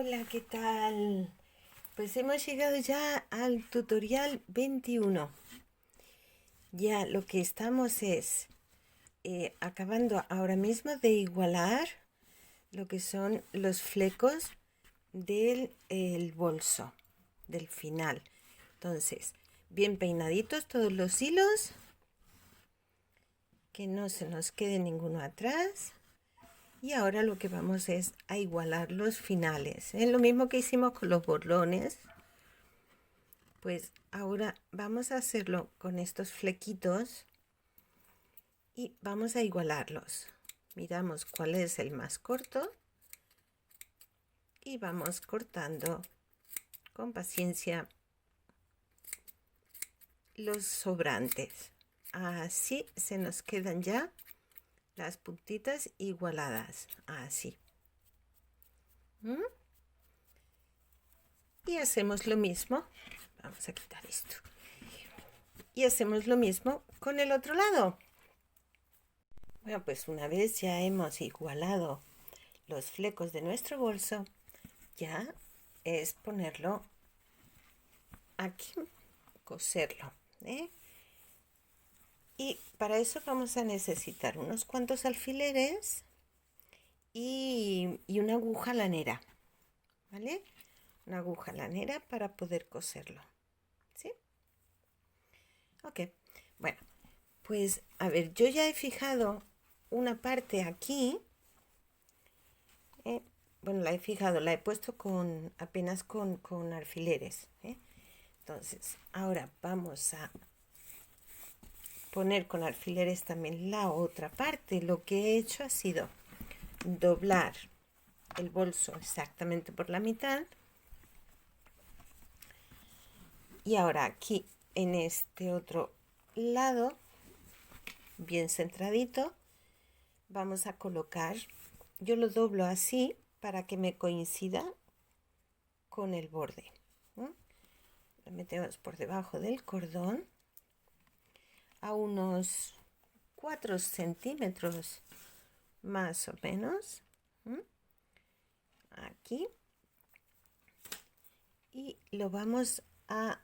Hola, ¿qué tal? Pues hemos llegado ya al tutorial 21. Ya lo que estamos es acabando ahora mismo de igualar lo que son los flecos del el bolso, del final. Entonces, bien peinaditos todos los hilos, que no se nos quede ninguno atrás. Y ahora lo que vamos es a igualar los finales. Es lo mismo que hicimos con los borlones. Pues ahora vamos a hacerlo con estos flequitos y vamos a igualarlos. Miramos cuál es el más corto y vamos cortando con paciencia los sobrantes. Así se nos quedan ya las puntitas igualadas. Así. Y hacemos lo mismo. Vamos a quitar esto. Y hacemos lo mismo con el otro lado. Bueno, pues una vez ya hemos igualado los flecos de nuestro bolso, ya es ponerlo aquí, coserlo, ¿eh? Y para eso vamos a necesitar unos cuantos alfileres y una aguja lanera, ¿vale? Una aguja lanera para poder coserlo, ¿sí? Ok, bueno, pues a ver, yo ya he fijado una parte aquí, bueno, la he fijado, la he puesto con apenas con alfileres, ¿eh? Entonces, ahora vamos a poner con alfileres también la otra parte. Lo que he hecho ha sido doblar el bolso exactamente por la mitad. Y ahora aquí en este otro lado, bien centradito, vamos a colocar, yo lo doblo así para que me coincida con el borde. Lo metemos por debajo del cordón a unos 4 centímetros más o menos, aquí, y lo vamos a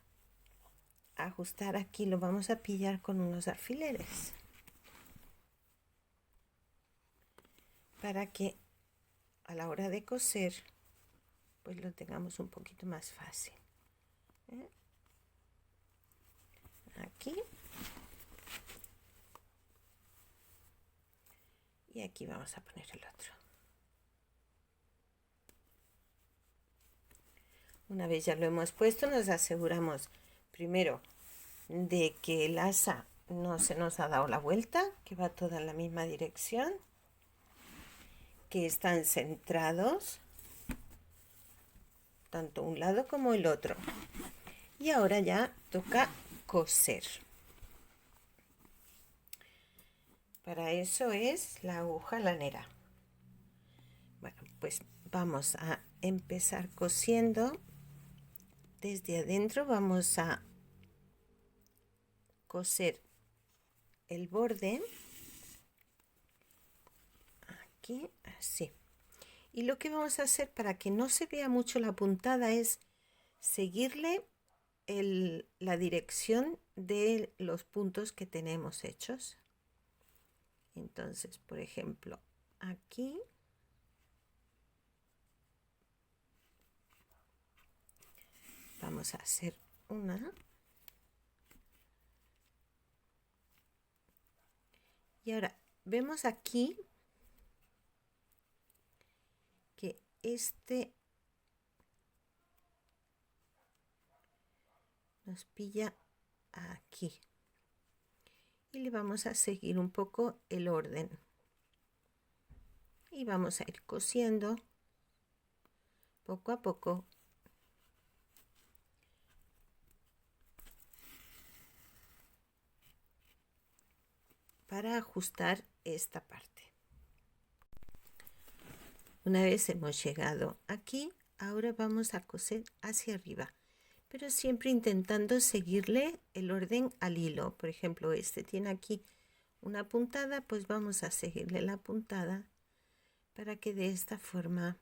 ajustar aquí, lo vamos a pillar con unos alfileres para que a la hora de coser pues lo tengamos un poquito más fácil, ¿eh? Aquí y aquí vamos a poner el otro. Una vez ya lo hemos puesto, nos aseguramos primero de que el asa no se nos ha dado la vuelta, que va toda en la misma dirección, que están centrados tanto un lado como el otro. Y ahora ya toca coser. Para eso es la aguja lanera. Bueno, pues vamos a empezar cosiendo. Desde adentro vamos a coser el borde. Aquí, así. Y lo que vamos a hacer para que no se vea mucho la puntada es seguirle la dirección de los puntos que tenemos hechos. Entonces, por ejemplo, aquí vamos a hacer una. Y ahora vemos aquí que este nos pilla aquí. Y le vamos a seguir un poco el orden. Y vamos a ir cosiendo poco a poco para ajustar esta parte. Una vez hemos llegado aquí, ahora vamos a coser hacia arriba, pero siempre intentando seguirle el orden al hilo. Por ejemplo, este tiene aquí una puntada, pues vamos a seguirle la puntada para que de esta forma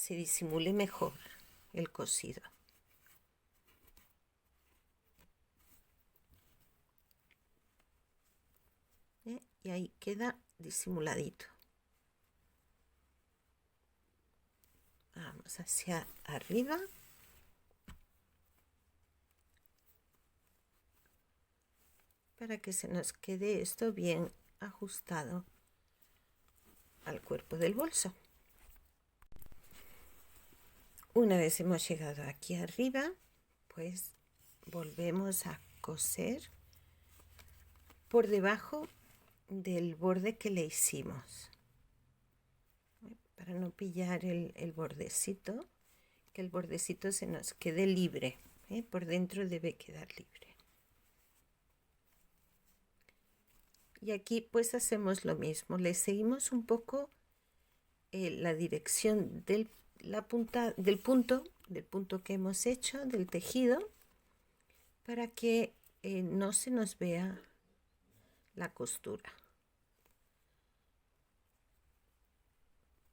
se disimule mejor el cosido. Y ahí queda disimuladito. Vamos hacia arriba. Para que se nos quede esto bien ajustado al cuerpo del bolso. Una vez hemos llegado aquí arriba, pues volvemos a coser por debajo del borde que le hicimos, para no pillar el bordecito, que el bordecito se nos quede libre, por dentro debe quedar libre. Y aquí pues hacemos lo mismo, le seguimos un poco la dirección del punto que hemos hecho del tejido, para que no se nos vea la costura.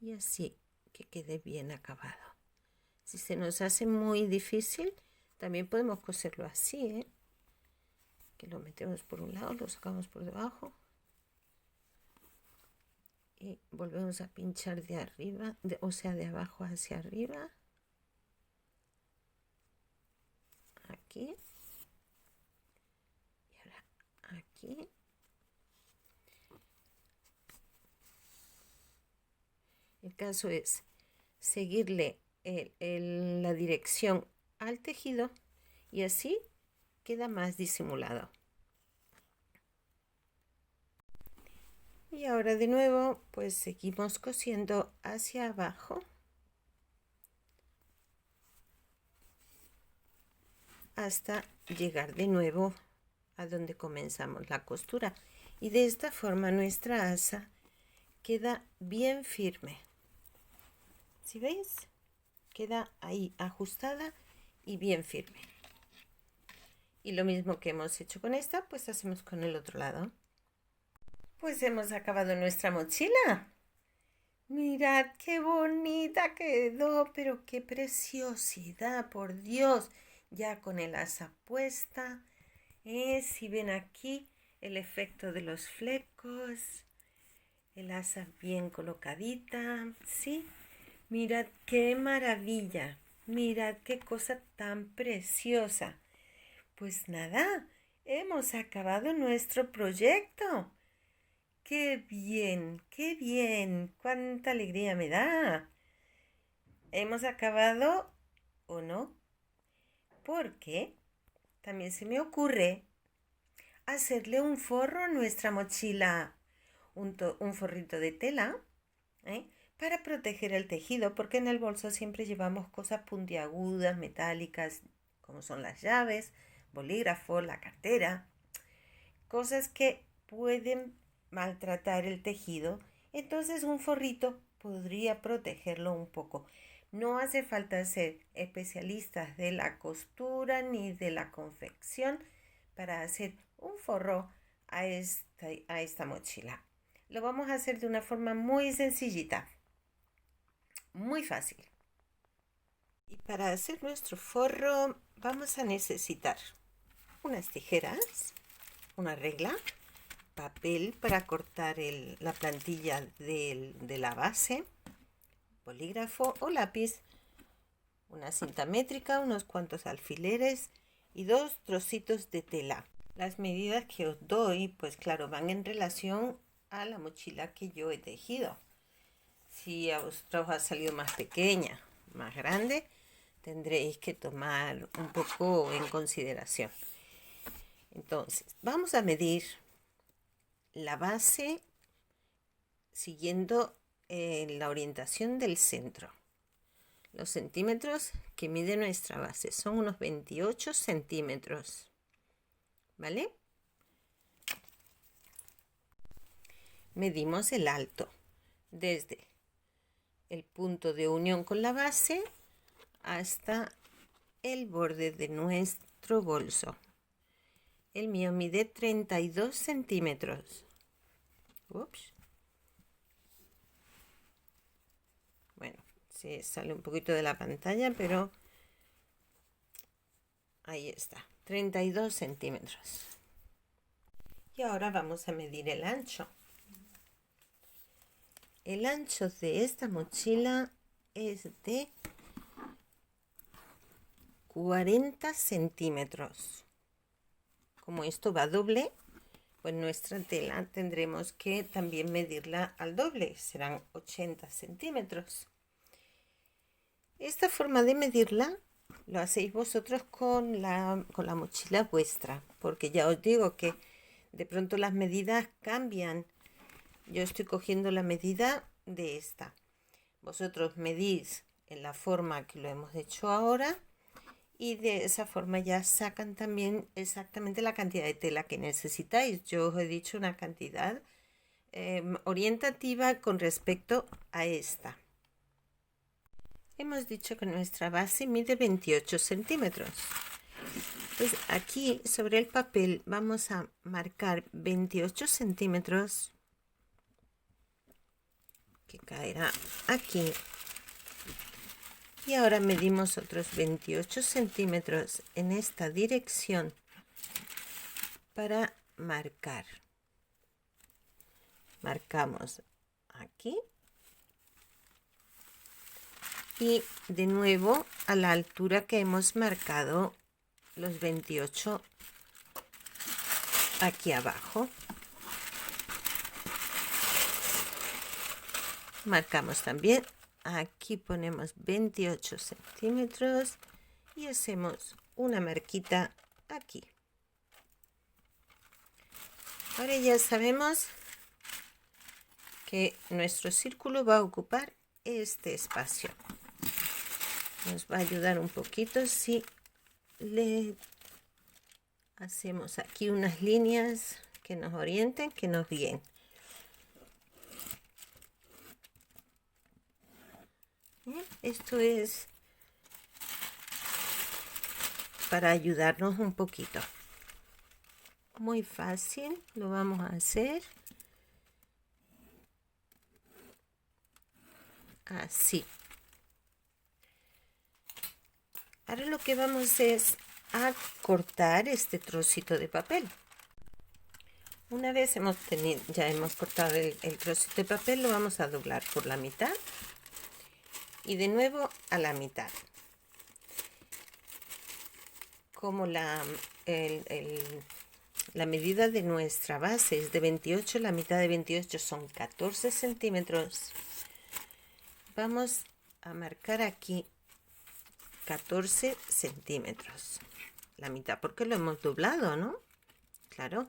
Y así que quede bien acabado. Si se nos hace muy difícil, también podemos coserlo así, que lo metemos por un lado, lo sacamos por debajo y volvemos a pinchar de arriba, o sea, de abajo hacia arriba, aquí y ahora aquí. El caso es seguirle la dirección al tejido y así queda más disimulado. Y ahora de nuevo pues seguimos cosiendo hacia abajo hasta llegar de nuevo a donde comenzamos la costura, y de esta forma nuestra asa queda bien firme. ¿Sí veis? Queda ahí ajustada y bien firme. Y lo mismo que hemos hecho con esta, pues hacemos con el otro lado. Pues hemos acabado nuestra mochila. Mirad qué bonita quedó, pero qué preciosidad, por Dios. Ya con el asa puesta. Si ven aquí el efecto de los flecos, el asa bien colocadita, ¿sí? Mirad qué maravilla, mirad qué cosa tan preciosa. Pues nada, hemos acabado nuestro proyecto. ¡Qué bien! ¡Qué bien! ¡Cuánta alegría me da! ¿Hemos acabado o no? Porque también se me ocurre hacerle un forro a nuestra mochila, un forrito de tela, para proteger el tejido, porque en el bolso siempre llevamos cosas puntiagudas, metálicas, como son las llaves, bolígrafo, la cartera, cosas que pueden maltratar el tejido. Entonces un forrito podría protegerlo un poco. No hace falta ser especialistas de la costura ni de la confección para hacer un forro a esta mochila. Lo vamos a hacer de una forma muy sencillita, muy fácil. Y para hacer nuestro forro vamos a necesitar unas tijeras, una regla, papel para cortar la plantilla de la base, bolígrafo o lápiz, una cinta métrica, unos cuantos alfileres y 2 trocitos de tela. Las medidas que os doy, pues claro, van en relación a la mochila que yo he tejido. Si a vosotros os ha salido más pequeña, más grande, tendréis que tomar un poco en consideración. Entonces, vamos a medir la base siguiendo la orientación del centro. Los centímetros que mide nuestra base son unos 28 centímetros, ¿vale? Medimos el alto desde el punto de unión con la base hasta el borde de nuestro bolso. El mío mide 32 centímetros. Ups. Bueno, Se sale un poquito de la pantalla, pero ahí está, 32 centímetros. Y ahora vamos a medir el ancho. El ancho de esta mochila es de 40 centímetros. Como esto va doble, pues nuestra tela tendremos que también medirla al doble, serán 80 centímetros. Esta forma de medirla lo hacéis vosotros con la mochila vuestra, porque ya os digo que de pronto las medidas cambian. Yo estoy cogiendo la medida de esta. Vosotros medís en la forma que lo hemos hecho ahora y de esa forma ya sacan también exactamente la cantidad de tela que necesitáis. Yo os he dicho una cantidad orientativa con respecto a esta. Hemos dicho que nuestra base mide 28 centímetros. Pues aquí sobre el papel vamos a marcar 28 centímetros, que caerá aquí. Y ahora medimos otros 28 centímetros en esta dirección para marcar. Marcamos aquí. Y de nuevo a la altura que hemos marcado los 28 aquí abajo. Marcamos también, aquí ponemos 28 centímetros y hacemos una marquita aquí. Ahora ya sabemos que nuestro círculo va a ocupar este espacio. Nos va a ayudar un poquito si le hacemos aquí unas líneas que nos orienten, que nos guíen. Bien, esto es para ayudarnos un poquito. Muy fácil, lo vamos a hacer así. Ahora lo que vamos es a cortar este trocito de papel. Una vez ya hemos cortado el trocito de papel, lo vamos a doblar por la mitad y de nuevo a la mitad. Como la medida de nuestra base es de 28, la mitad de 28 son 14 centímetros. Vamos a marcar aquí 14 centímetros, la mitad, porque lo hemos doblado, ¿no? Claro.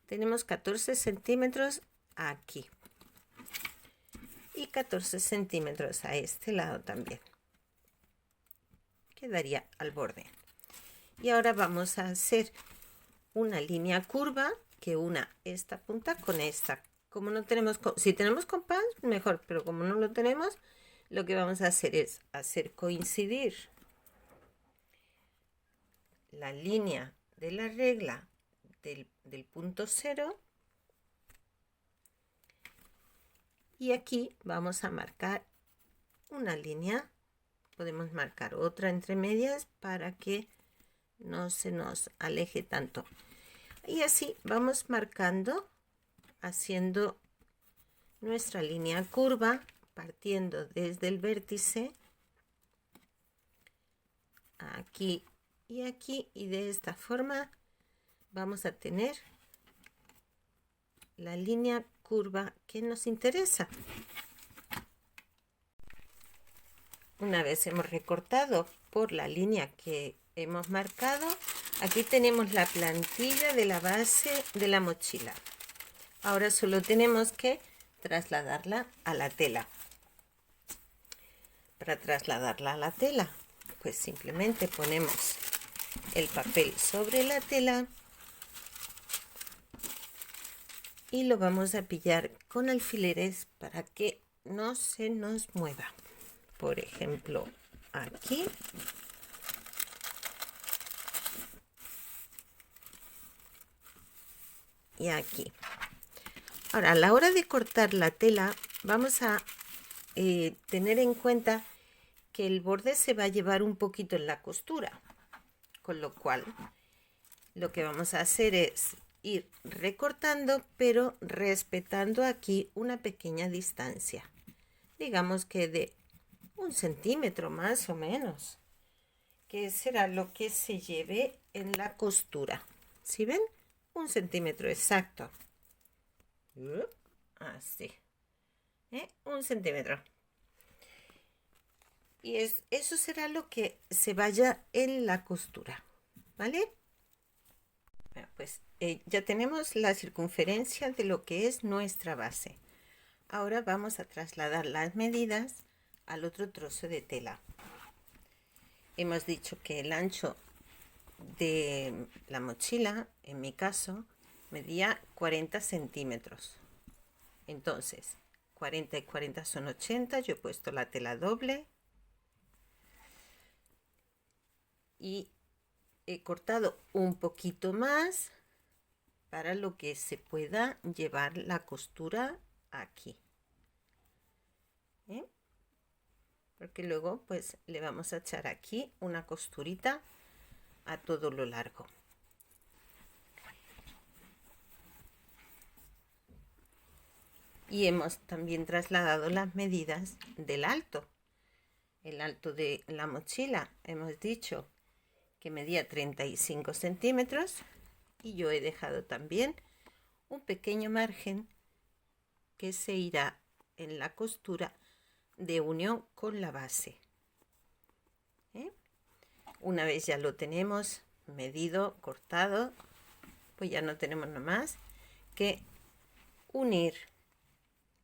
Tenemos 14 centímetros aquí y 14 centímetros a este lado también. Quedaría al borde. Y ahora vamos a hacer una línea curva que una esta punta con esta. Como no tenemos, si tenemos compás, mejor, pero como no lo tenemos, lo que vamos a hacer es hacer coincidir la línea de la regla del punto 0 y aquí vamos a marcar una línea. Podemos marcar otra entre medias para que no se nos aleje tanto. Y así vamos marcando, haciendo nuestra línea curva, partiendo desde el vértice aquí y aquí, y de esta forma vamos a tener la línea curva que nos interesa. Una vez hemos recortado por la línea que hemos marcado, aquí tenemos la plantilla de la base de la mochila. Ahora solo tenemos que trasladarla a la tela. Para trasladarla a la tela, pues simplemente ponemos el papel sobre la tela y lo vamos a pillar con alfileres para que no se nos mueva. Por ejemplo, aquí y aquí. Ahora, a la hora de cortar la tela, vamos a tener en cuenta que el borde se va a llevar un poquito en la costura, con lo cual lo que vamos a hacer es ir recortando, pero respetando aquí una pequeña distancia, digamos que de 1 centímetro más o menos, que será lo que se lleve en la costura. ¿Sí ven? 1 centímetro exacto. Así. 1 centímetro. Y eso será lo que se vaya en la costura, ¿vale? Bueno, pues ya tenemos la circunferencia de lo que es nuestra base. Ahora vamos a trasladar las medidas al otro trozo de tela. Hemos dicho que el ancho de la mochila, en mi caso, medía 40 centímetros. Entonces, 40 y 40 son 80. Yo he puesto la tela doble y he cortado un poquito más para lo que se pueda llevar la costura aquí. Porque luego pues le vamos a echar aquí una costurita a todo lo largo. Y hemos también trasladado las medidas del alto. El alto de la mochila hemos dicho que medía 35 centímetros y yo he dejado también un pequeño margen que se irá en la costura de unión con la base. Una vez ya lo tenemos medido, cortado, pues ya no tenemos nada más que unir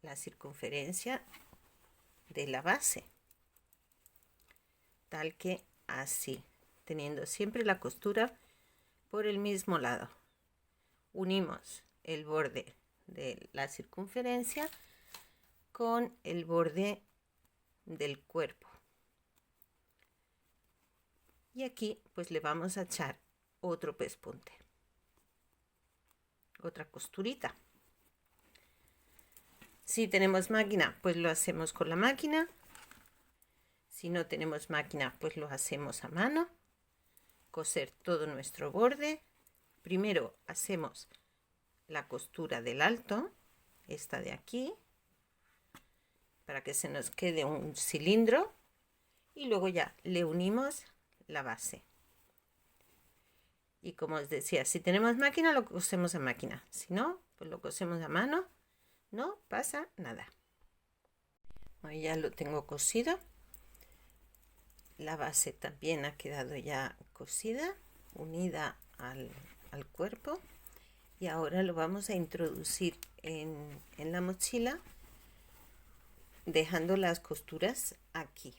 la circunferencia de la base, tal que así, teniendo siempre la costura por el mismo lado. Unimos el borde de la circunferencia con el borde del cuerpo. Y aquí pues le vamos a echar otro pespunte, otra costurita. Si tenemos máquina, pues lo hacemos con la máquina. Si no tenemos máquina, pues lo hacemos a mano. Coser todo nuestro borde. Primero hacemos la costura del alto, esta de aquí, para que se nos quede un cilindro, y luego ya le unimos la base. Y como os decía, si tenemos máquina, lo cosemos a máquina. Si no, pues lo cosemos a mano. No pasa nada. Ahí ya lo tengo cosido. La base también ha quedado ya cosida, unida al cuerpo. Y ahora lo vamos a introducir en la mochila, dejando las costuras aquí,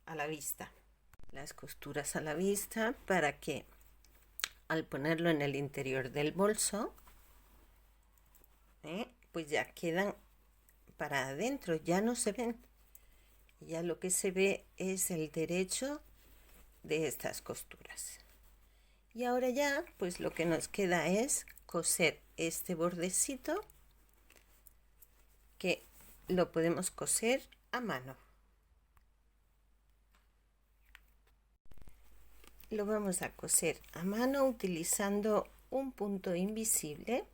a la vista. Las costuras a la vista para que al ponerlo en el interior del bolso, pues ya quedan para adentro, ya no se ven. Ya lo que se ve es el derecho de estas costuras. Y ahora ya, pues lo que nos queda es coser este bordecito, que lo podemos coser a mano. Lo vamos a coser a mano utilizando un punto invisible,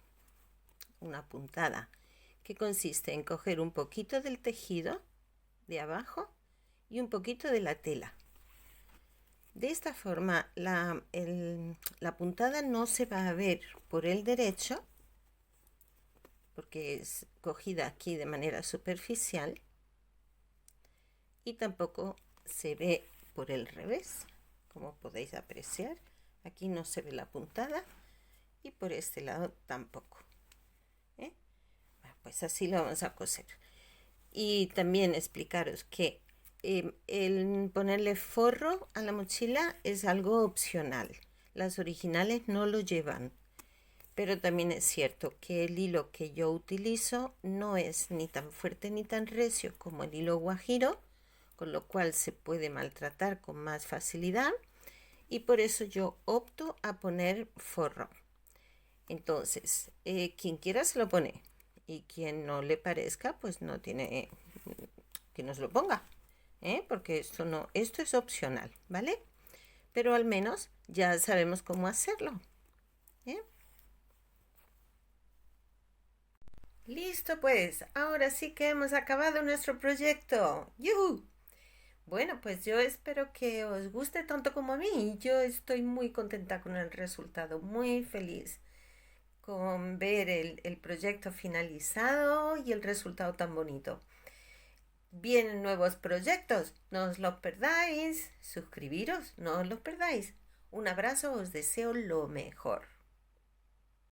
una puntada, que consiste en coger un poquito del tejido de abajo y un poquito de la tela. De esta forma la puntada no se va a ver por el derecho, porque es cogida aquí de manera superficial, y tampoco se ve por el revés, como podéis apreciar. Aquí no se ve la puntada y por este lado tampoco. Bueno, pues así lo vamos a coser. Y también explicaros que el ponerle forro a la mochila es algo opcional. Las originales no lo llevan. Pero también es cierto que el hilo que yo utilizo no es ni tan fuerte ni tan recio como el hilo guajiro, con lo cual se puede maltratar con más facilidad, y por eso yo opto a poner forro. Entonces, quien quiera se lo pone, y quien no le parezca, pues no tiene que nos lo ponga, porque esto es opcional, ¿vale? Pero al menos ya sabemos cómo hacerlo. ¿Eh? Listo, pues, ahora sí que hemos acabado nuestro proyecto. ¡Yuhu! Bueno, pues yo espero que os guste tanto como a mí. Yo estoy muy contenta con el resultado, muy feliz con ver el proyecto finalizado y el resultado tan bonito. Vienen nuevos proyectos, no os los perdáis. Suscribiros, no os los perdáis. Un abrazo, os deseo lo mejor.